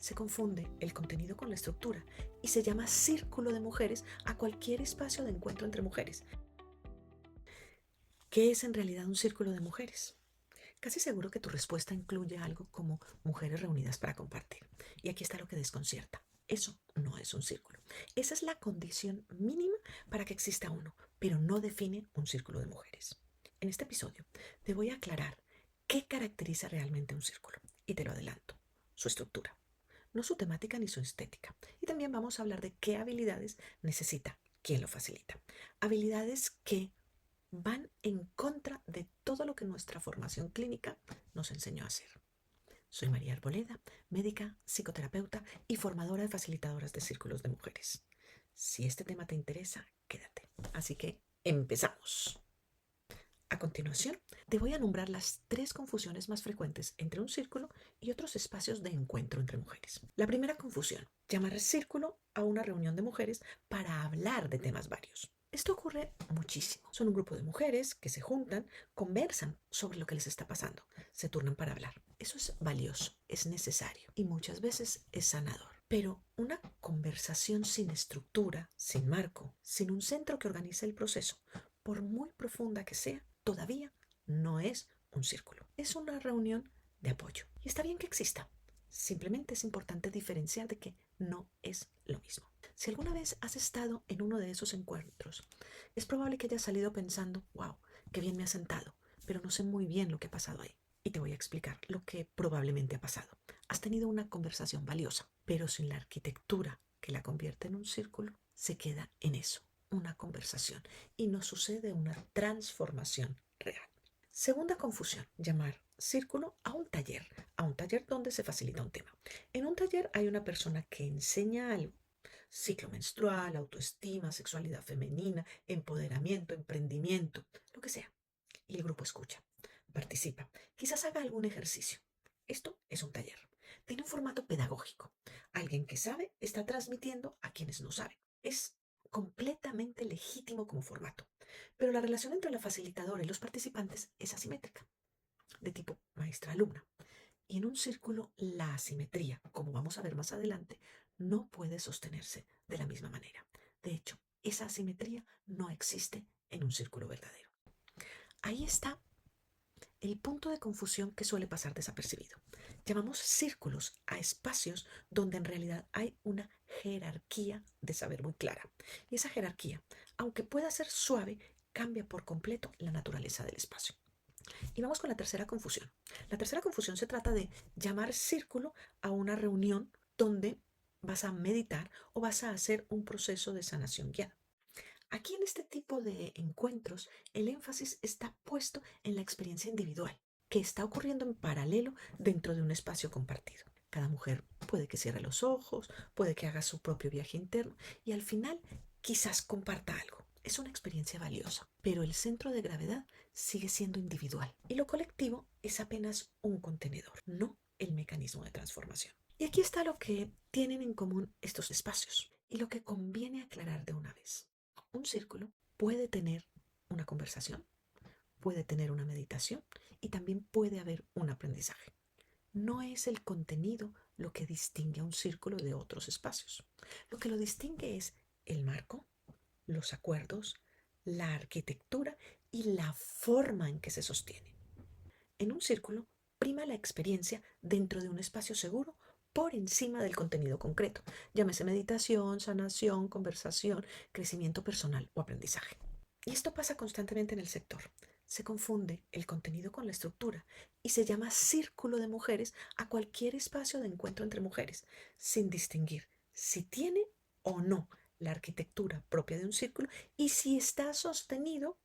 Se confunde el contenido con la estructura y se llama círculo de mujeres a cualquier espacio de encuentro entre mujeres. ¿Qué es en realidad un círculo de mujeres? Casi seguro que tu respuesta incluye algo como mujeres reunidas para compartir. Y aquí está lo que desconcierta. Eso no es un círculo. Esa es la condición mínima para que exista uno, pero no define un círculo de mujeres. En este episodio te voy a aclarar qué caracteriza realmente un círculo. Y te lo adelanto, su estructura, no su temática ni su estética. Y también vamos a hablar de qué habilidades necesita quien lo facilita. Habilidades que van en contra de todo lo que nuestra formación clínica nos enseñó a hacer. Soy María Arboleda, médica, psicoterapeuta y formadora de facilitadoras de círculos de mujeres. Si este tema te interesa, quédate. Así que empezamos. A continuación, te voy a nombrar las 3 confusiones más frecuentes entre un círculo y otros espacios de encuentro entre mujeres. La primera confusión, llamar círculo a una reunión de mujeres para hablar de temas varios. Esto ocurre muchísimo. Son un grupo de mujeres que se juntan, conversan sobre lo que les está pasando, se turnan para hablar. Eso es valioso, es necesario y muchas veces es sanador. Pero una conversación sin estructura, sin marco, sin un centro que organice el proceso, por muy profunda que sea, todavía no es un círculo. Es una reunión de apoyo. Y está bien que exista. Simplemente es importante diferenciar de que no es lo mismo. Si alguna vez has estado en uno de esos encuentros, es probable que hayas salido pensando, wow, qué bien me ha sentado, pero no sé muy bien lo que ha pasado ahí. Y te voy a explicar lo que probablemente ha pasado. Has tenido una conversación valiosa, pero sin la arquitectura que la convierte en un círculo, se queda en eso, una conversación, y no sucede una transformación real. Segunda confusión, llamar círculo a un taller donde se facilita un tema. En un taller hay una persona que enseña algo, ciclo menstrual, autoestima, sexualidad femenina, empoderamiento, emprendimiento, lo que sea. Y el grupo escucha, participa, quizás haga algún ejercicio. Esto es un taller. Tiene un formato pedagógico. Alguien que sabe está transmitiendo a quienes no saben. Es completamente legítimo como formato. Pero la relación entre la facilitadora y los participantes es asimétrica, de tipo maestra-alumna. Y en un círculo, la asimetría, como vamos a ver más adelante, no puede sostenerse de la misma manera. De hecho, esa asimetría no existe en un círculo verdadero. Ahí está el punto de confusión que suele pasar desapercibido. Llamamos círculos a espacios donde en realidad hay una jerarquía de saber muy clara. Y esa jerarquía, aunque pueda ser suave, cambia por completo la naturaleza del espacio. Y vamos con la tercera confusión. La tercera confusión se trata de llamar círculo a una reunión donde vas a meditar o vas a hacer un proceso de sanación guiada. Aquí en este tipo de encuentros, el énfasis está puesto en la experiencia individual, que está ocurriendo en paralelo dentro de un espacio compartido. Cada mujer puede que cierre los ojos, puede que haga su propio viaje interno y al final quizás comparta algo. Es una experiencia valiosa, pero el centro de gravedad sigue siendo individual y lo colectivo es apenas un contenedor, no el mecanismo de transformación. Y aquí está lo que tienen en común estos espacios y lo que conviene aclarar de una vez. Un círculo puede tener una conversación, puede tener una meditación y también puede haber un aprendizaje. No es el contenido lo que distingue a un círculo de otros espacios. Lo que lo distingue es el marco, los acuerdos, la arquitectura y la forma en que se sostiene. En un círculo prima la experiencia dentro de un espacio seguro por encima del contenido concreto, llámese meditación, sanación, conversación, crecimiento personal o aprendizaje. Y esto pasa constantemente en el sector. Se confunde el contenido con la estructura y se llama círculo de mujeres a cualquier espacio de encuentro entre mujeres, sin distinguir si tiene o no la arquitectura propia de un círculo y si está sostenido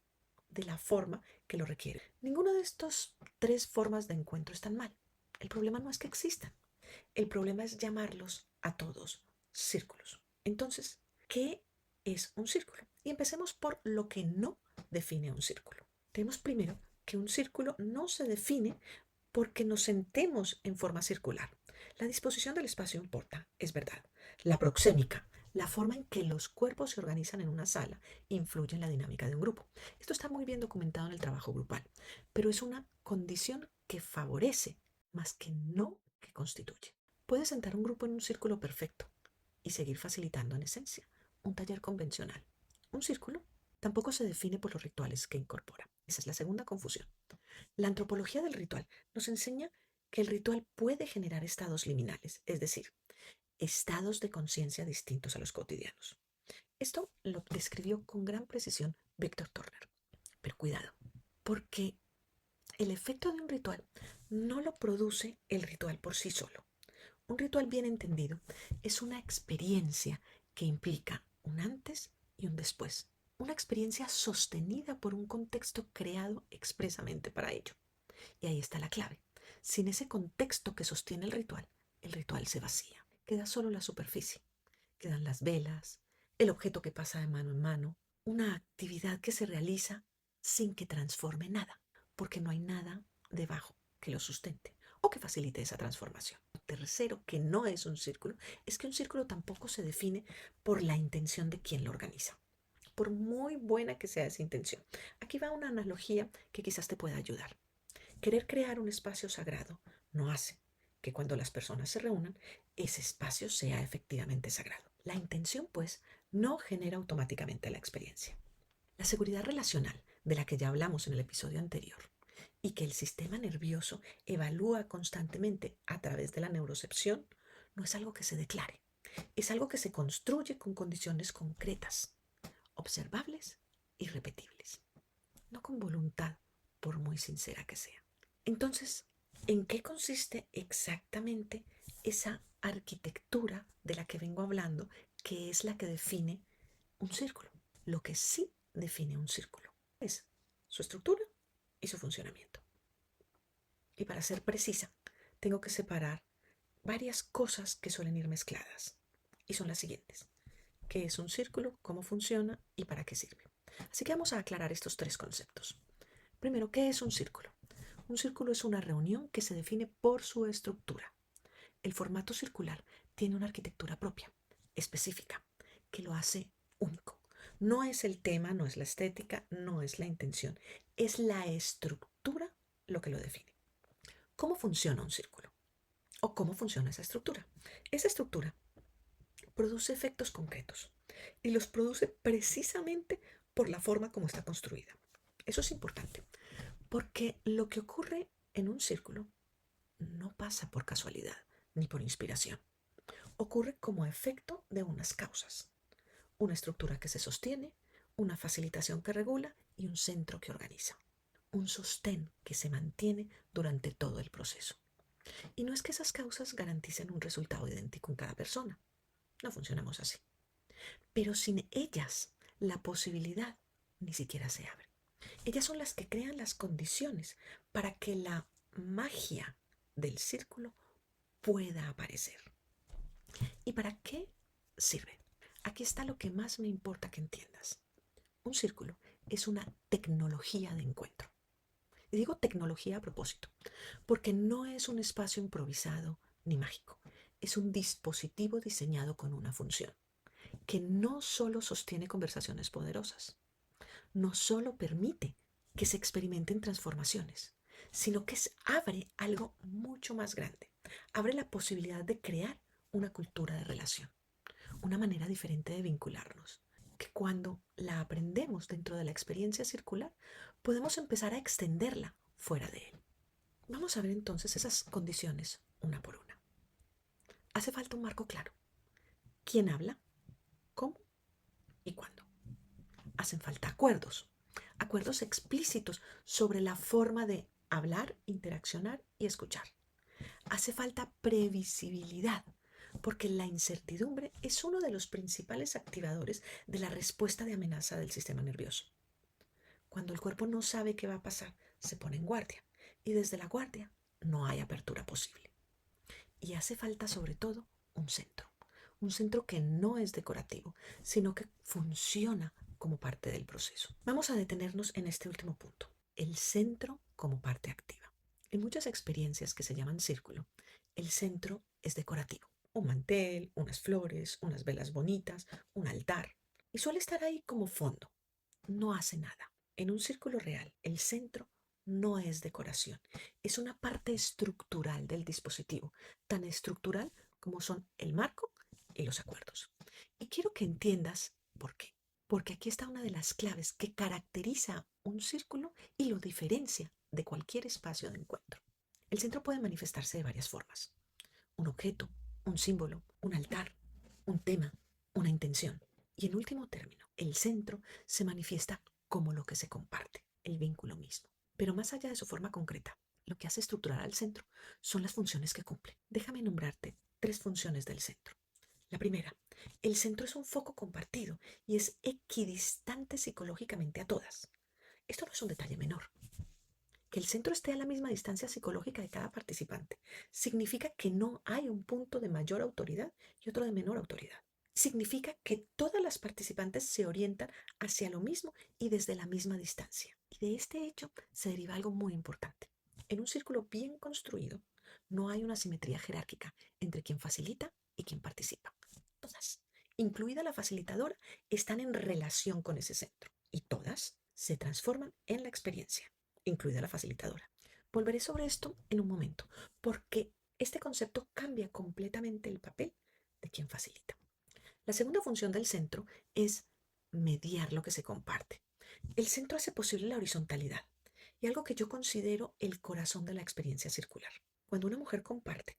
de la forma que lo requiere. Ninguna de estas 3 formas de encuentro están mal. El problema no es que existan. El problema es llamarlos a todos círculos. Entonces, ¿qué es un círculo? Y empecemos por lo que no define un círculo. Tenemos primero que un círculo no se define porque nos sentemos en forma circular. La disposición del espacio importa, es verdad. La proxémica, la forma en que los cuerpos se organizan en una sala, influye en la dinámica de un grupo. Esto está muy bien documentado en el trabajo grupal, pero es una condición que favorece más que no que constituye. Puedes sentar un grupo en un círculo perfecto y seguir facilitando en esencia un taller convencional. Un círculo tampoco se define por los rituales que incorpora. Esa es la segunda confusión. La antropología del ritual nos enseña que el ritual puede generar estados liminales, es decir, estados de conciencia distintos a los cotidianos. Esto lo describió con gran precisión Víctor Turner. Pero cuidado, porque el efecto de un ritual no lo produce el ritual por sí solo. Un ritual bien entendido es una experiencia que implica un antes y un después. Una experiencia sostenida por un contexto creado expresamente para ello. Y ahí está la clave. Sin ese contexto que sostiene el ritual se vacía. Queda solo la superficie. Quedan las velas, el objeto que pasa de mano en mano, una actividad que se realiza sin que transforme nada, porque no hay nada debajo que lo sustente o que facilite esa transformación. Tercero, que no es un círculo, es que un círculo tampoco se define por la intención de quien lo organiza, por muy buena que sea esa intención. Aquí va una analogía que quizás te pueda ayudar. Querer crear un espacio sagrado no hace que cuando las personas se reúnan, ese espacio sea efectivamente sagrado. La intención, pues, no genera automáticamente la experiencia. La seguridad relacional, de la que ya hablamos en el episodio anterior, y que el sistema nervioso evalúa constantemente a través de la neurocepción, no es algo que se declare, es algo que se construye con condiciones concretas, observables y repetibles, no con voluntad, por muy sincera que sea. Entonces, ¿en qué consiste exactamente esa arquitectura de la que vengo hablando, que es la que define un círculo? Lo que sí define un círculo es su estructura y su funcionamiento. Y para ser precisa, tengo que separar varias cosas que suelen ir mezcladas. Y son las siguientes. ¿Qué es un círculo? ¿Cómo funciona? ¿Y para qué sirve? Así que vamos a aclarar estos tres conceptos. Primero, ¿qué es un círculo? Un círculo es una reunión que se define por su estructura. El formato circular tiene una arquitectura propia, específica, que lo hace único. No es el tema, no es la estética, no es la intención, es la estructura lo que lo define. ¿Cómo funciona un círculo? ¿O cómo funciona esa estructura? Esa estructura produce efectos concretos y los produce precisamente por la forma como está construida. Eso es importante, porque lo que ocurre en un círculo no pasa por casualidad ni por inspiración. Ocurre como efecto de unas causas. Una estructura que se sostiene, una facilitación que regula y un centro que organiza. Un sostén que se mantiene durante todo el proceso. Y no es que esas causas garanticen un resultado idéntico en cada persona. No funcionamos así. Pero sin ellas, la posibilidad ni siquiera se abre. Ellas son las que crean las condiciones para que la magia del círculo pueda aparecer. ¿Y para qué sirve? Aquí está lo que más me importa que entiendas. Un círculo es una tecnología de encuentro. Y digo tecnología a propósito, porque no es un espacio improvisado ni mágico. Es un dispositivo diseñado con una función, que no solo sostiene conversaciones poderosas, no solo permite que se experimenten transformaciones, sino que abre algo mucho más grande. Abre la posibilidad de crear una cultura de relación, una manera diferente de vincularnos, que cuando la aprendemos dentro de la experiencia circular, podemos empezar a extenderla fuera de él. Vamos a ver entonces esas condiciones una por una. Hace falta un marco claro. ¿Quién habla? ¿Cómo? ¿Y cuándo? Hacen falta acuerdos, acuerdos explícitos sobre la forma de hablar, interaccionar y escuchar. Hace falta previsibilidad, porque la incertidumbre es uno de los principales activadores de la respuesta de amenaza del sistema nervioso. Cuando el cuerpo no sabe qué va a pasar, se pone en guardia, y desde la guardia no hay apertura posible. Y hace falta sobre todo un centro que no es decorativo, sino que funciona como parte del proceso. Vamos a detenernos en este último punto, el centro como parte activa. En muchas experiencias que se llaman círculo, el centro es decorativo. Un mantel, unas flores, unas velas bonitas, un altar. Y suele estar ahí como fondo. No hace nada. En un círculo real, el centro no es decoración, es una parte estructural del dispositivo, tan estructural como son el marco y los acuerdos. Y quiero que entiendas por qué. Porque aquí está una de las claves que caracteriza un círculo y lo diferencia de cualquier espacio de encuentro. El centro puede manifestarse de varias formas. Un objeto, un símbolo, un altar, un tema, una intención. Y en último término, el centro se manifiesta como lo que se comparte, el vínculo mismo. Pero más allá de su forma concreta, lo que hace estructurar al centro son las funciones que cumple. Déjame nombrarte 3 funciones del centro. La primera, el centro es un foco compartido y es equidistante psicológicamente a todas. Esto no es un detalle menor. Que el centro esté a la misma distancia psicológica de cada participante significa que no hay un punto de mayor autoridad y otro de menor autoridad. Significa que todas las participantes se orientan hacia lo mismo y desde la misma distancia. Y de este hecho se deriva algo muy importante. En un círculo bien construido no hay una simetría jerárquica entre quien facilita y quien participa. Todas, incluida la facilitadora, están en relación con ese centro y todas se transforman en la experiencia, incluida la facilitadora. Volveré sobre esto en un momento, porque este concepto cambia completamente el papel de quien facilita. La segunda función del centro es mediar lo que se comparte. El centro hace posible la horizontalidad y algo que yo considero el corazón de la experiencia circular. Cuando una mujer comparte,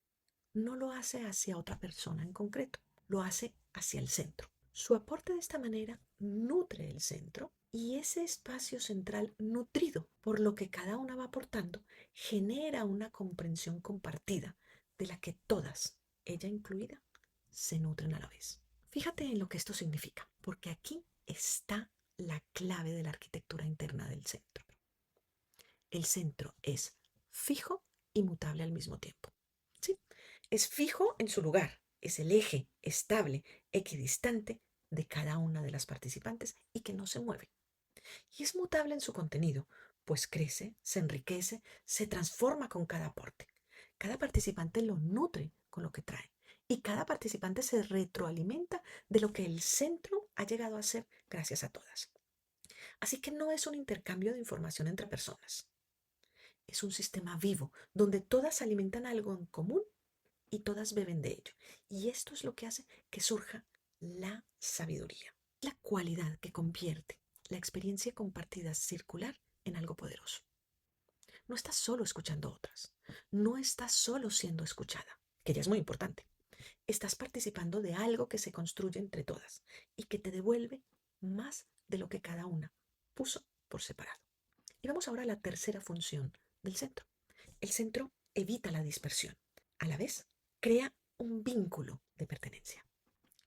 no lo hace hacia otra persona en concreto, lo hace hacia el centro. Su aporte de esta manera nutre el centro y ese espacio central nutrido por lo que cada una va aportando genera una comprensión compartida de la que todas, ella incluida, se nutren a la vez. Fíjate en lo que esto significa, porque aquí está la clave de la arquitectura interna del centro. El centro es fijo y mutable al mismo tiempo. ¿Sí? Es fijo en su lugar, es el eje estable, equidistante de cada una de las participantes y que no se mueve. Y es mutable en su contenido, pues crece, se enriquece, se transforma con cada aporte. Cada participante lo nutre con lo que trae y cada participante se retroalimenta de lo que el centro ha llegado a ser gracias a todas. Así que no es un intercambio de información entre personas, es un sistema vivo donde todas alimentan algo en común y todas beben de ello. Y esto es lo que hace que surja la sabiduría, la cualidad que convierte la experiencia compartida circular en algo poderoso. No estás solo escuchando a otras, no estás solo siendo escuchada, que ya es muy importante. Estás participando de algo que se construye entre todas y que te devuelve más de lo que cada una puso por separado. Y vamos ahora a la tercera función del centro. El centro evita la dispersión. A la vez, crea un vínculo de pertenencia.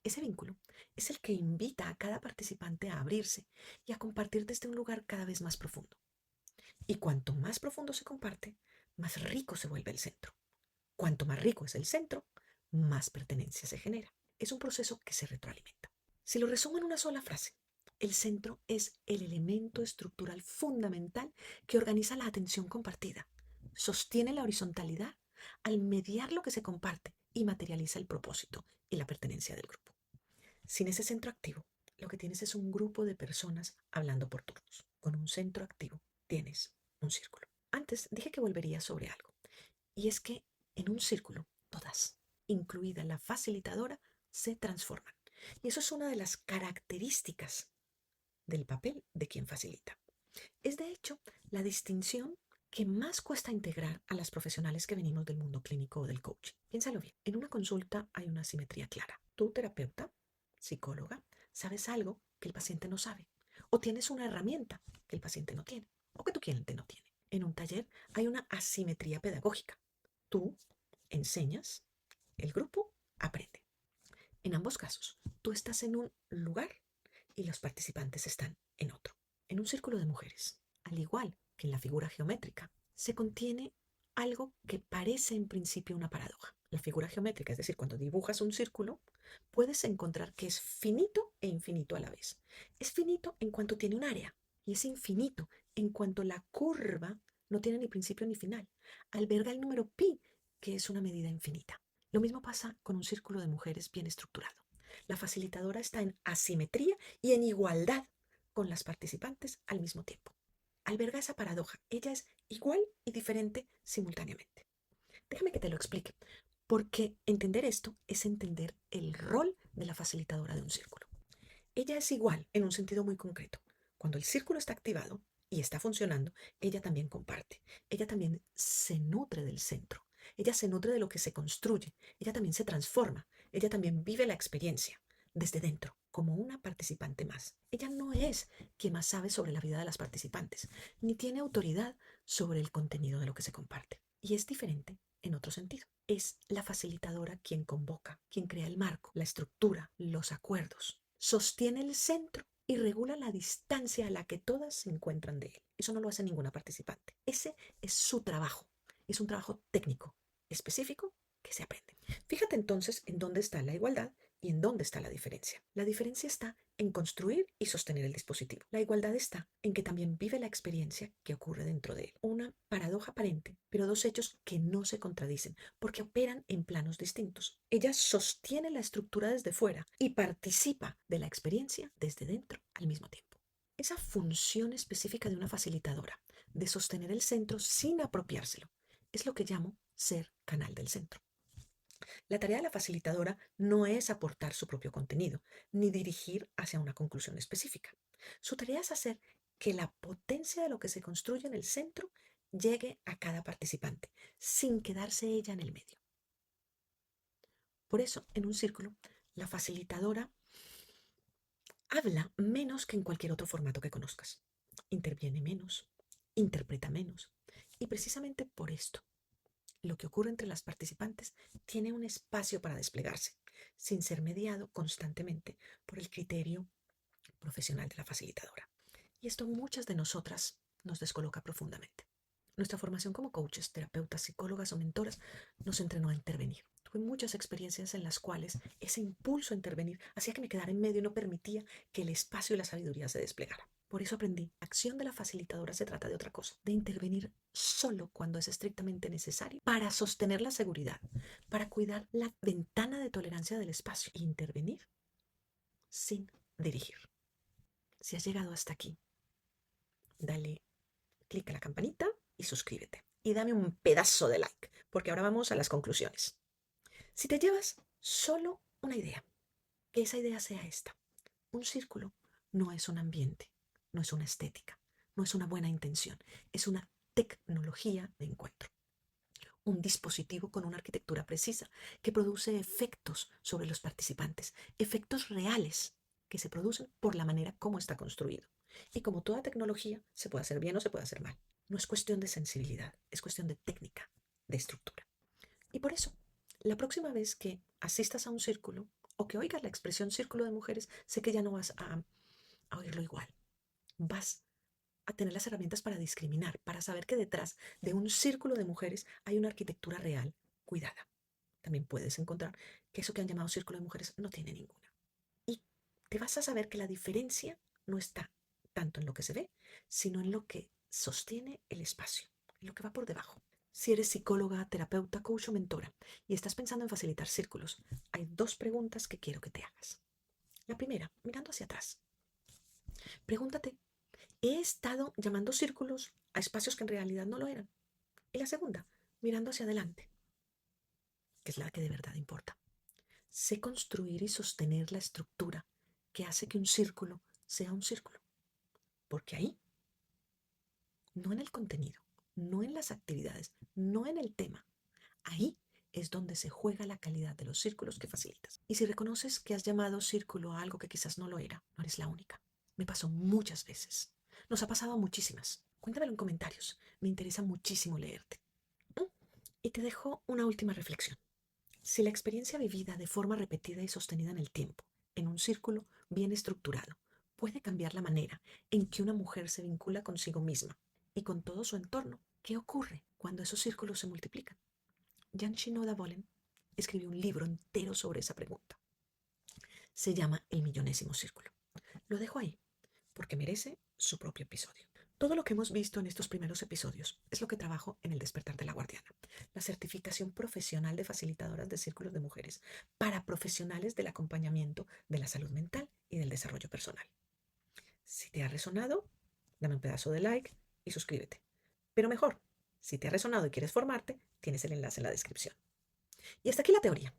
Ese vínculo es el que invita a cada participante a abrirse y a compartir desde un lugar cada vez más profundo. Y cuanto más profundo se comparte, más rico se vuelve el centro. Cuanto más rico es el centro, más pertenencia se genera. Es un proceso que se retroalimenta. Si lo resumo en una sola frase, el centro es el elemento estructural fundamental que organiza la atención compartida, sostiene la horizontalidad al mediar lo que se comparte y materializa el propósito y la pertenencia del grupo. Sin ese centro activo, lo que tienes es un grupo de personas hablando por turnos. Con un centro activo tienes un círculo. Antes dije que volvería sobre algo, y es que en un círculo todas, incluida la facilitadora, se transforman. Y eso es una de las características del papel de quien facilita. Es de hecho la distinción que más cuesta integrar a las profesionales que venimos del mundo clínico o del coaching. Piénsalo bien, en una consulta hay una simetría clara. Tú, terapeuta, psicóloga, sabes algo que el paciente no sabe, o tienes una herramienta que el paciente no tiene, o que tu cliente no tiene. En un taller hay una asimetría pedagógica. Tú enseñas, el grupo aprende. En ambos casos, tú estás en un lugar y los participantes están en otro. En un círculo de mujeres, al igual que en la figura geométrica, se contiene algo que parece en principio una paradoja. La figura geométrica, es decir, cuando dibujas un círculo, puedes encontrar que es finito e infinito a la vez. Es finito en cuanto tiene un área y es infinito en cuanto la curva no tiene ni principio ni final. Alberga el número pi, que es una medida infinita. Lo mismo pasa con un círculo de mujeres bien estructurado. La facilitadora está en asimetría y en igualdad con las participantes al mismo tiempo. alberga esa paradoja. Ella es igual y diferente simultáneamente. Déjame que te lo explique, porque entender esto es entender el rol de la facilitadora de un círculo. Ella es igual en un sentido muy concreto. Cuando el círculo está activado y está funcionando, ella también comparte. Ella también se nutre del centro. Ella se nutre de lo que se construye. Ella también se transforma. Ella también vive la experiencia desde dentro, como una participante más. Ella no es quien más sabe sobre la vida de las participantes, ni tiene autoridad sobre el contenido de lo que se comparte. Y es diferente en otro sentido. Es la facilitadora quien convoca, quien crea el marco, la estructura, los acuerdos, sostiene el centro y regula la distancia a la que todas se encuentran de él. Eso no lo hace ninguna participante. Ese es su trabajo. Es un trabajo técnico, específico, que se aprende. Fíjate entonces en dónde está la igualdad y en dónde está la diferencia. La diferencia está en construir y sostener el dispositivo. La igualdad está en que también vive la experiencia que ocurre dentro de él. Una paradoja aparente, pero dos hechos que no se contradicen, porque operan en planos distintos. Ella sostiene la estructura desde fuera y participa de la experiencia desde dentro al mismo tiempo. Esa función específica de una facilitadora, de sostener el centro sin apropiárselo, es lo que llamo ser canal del centro. La tarea de la facilitadora no es aportar su propio contenido, ni dirigir hacia una conclusión específica. Su tarea es hacer que la potencia de lo que se construye en el centro llegue a cada participante, sin quedarse ella en el medio. Por eso, en un círculo, la facilitadora habla menos que en cualquier otro formato que conozcas. Interviene menos, interpreta menos. Y precisamente por esto, lo que ocurre entre las participantes tiene un espacio para desplegarse, sin ser mediado constantemente por el criterio profesional de la facilitadora. Y esto muchas de nosotras nos descoloca profundamente. Nuestra formación como coaches, terapeutas, psicólogas o mentoras nos entrenó a intervenir. Tuve muchas experiencias en las cuales ese impulso a intervenir hacía que me quedara en medio y no permitía que el espacio y la sabiduría se desplegara. Por eso aprendí, la acción de la facilitadora se trata de otra cosa, de intervenir solo cuando es estrictamente necesario para sostener la seguridad, para cuidar la ventana de tolerancia del espacio e intervenir sin dirigir. Si has llegado hasta aquí, dale clic a la campanita y suscríbete. Y dame un pedazo de like, porque ahora vamos a las conclusiones. Si te llevas solo una idea, que esa idea sea esta. Un círculo no es un ambiente, no es una estética, no es una buena intención, es una tecnología de encuentro. Un dispositivo con una arquitectura precisa que produce efectos sobre los participantes, efectos reales que se producen por la manera como está construido. Y como toda tecnología, se puede hacer bien o se puede hacer mal. No es cuestión de sensibilidad, es cuestión de técnica, de estructura. Y por eso, la próxima vez que asistas a un círculo o que oigas la expresión círculo de mujeres, sé que ya no vas a oírlo igual. Vas a tener las herramientas para discriminar, para saber que detrás de un círculo de mujeres hay una arquitectura real, cuidada. También puedes encontrar que eso que han llamado círculo de mujeres no tiene ninguna. Y te vas a saber que la diferencia no está tanto en lo que se ve, sino en lo que sostiene el espacio, en lo que va por debajo. Si eres psicóloga, terapeuta, coach o mentora y estás pensando en facilitar círculos, hay dos preguntas que quiero que te hagas. La primera, mirando hacia atrás. Pregúntate, ¿he estado llamando círculos a espacios que en realidad no lo eran? Y la segunda, mirando hacia adelante, que es la que de verdad importa. Sé construir y sostener la estructura que hace que un círculo sea un círculo. Porque ahí, no en el contenido, no en las actividades, no en el tema, ahí es donde se juega la calidad de los círculos que facilitas. Y si reconoces que has llamado círculo a algo que quizás no lo era, no eres la única. Me pasó muchas veces. Nos ha pasado a muchísimas. Cuéntamelo en comentarios. Me interesa muchísimo leerte. ¿Mm? Y te dejo una última reflexión. Si la experiencia vivida de forma repetida y sostenida en el tiempo, en un círculo bien estructurado, puede cambiar la manera en que una mujer se vincula consigo misma y con todo su entorno, ¿qué ocurre cuando esos círculos se multiplican? Jan Shinoda Bolen escribió un libro entero sobre esa pregunta. Se llama El millonésimo círculo. Lo dejo ahí porque merece su propio episodio. Todo lo que hemos visto en estos primeros episodios es lo que trabajo en el Despertar de la Guardiana, la certificación profesional de facilitadoras de círculos de mujeres para profesionales del acompañamiento de la salud mental y del desarrollo personal. Si te ha resonado, dame un pedazo de like, y suscríbete. Pero mejor, si te ha resonado y quieres formarte, tienes el enlace en la descripción. Y hasta aquí la teoría.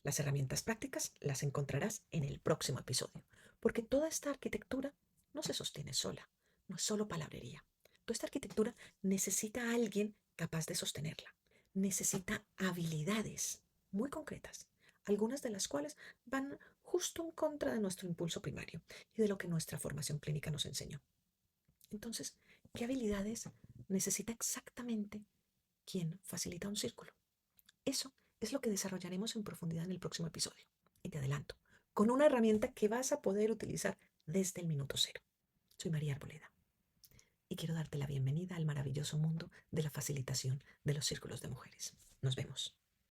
Las herramientas prácticas las encontrarás en el próximo episodio, porque toda esta arquitectura no se sostiene sola, no es solo palabrería. Toda esta arquitectura necesita a alguien capaz de sostenerla, necesita habilidades muy concretas, algunas de las cuales van justo en contra de nuestro impulso primario y de lo que nuestra formación clínica nos enseñó. Entonces, ¿qué habilidades necesita exactamente quien facilita un círculo? Eso es lo que desarrollaremos en profundidad en el próximo episodio. Y te adelanto, con una herramienta que vas a poder utilizar desde el minuto cero. Soy María Arboleda y quiero darte la bienvenida al maravilloso mundo de la facilitación de los círculos de mujeres. Nos vemos.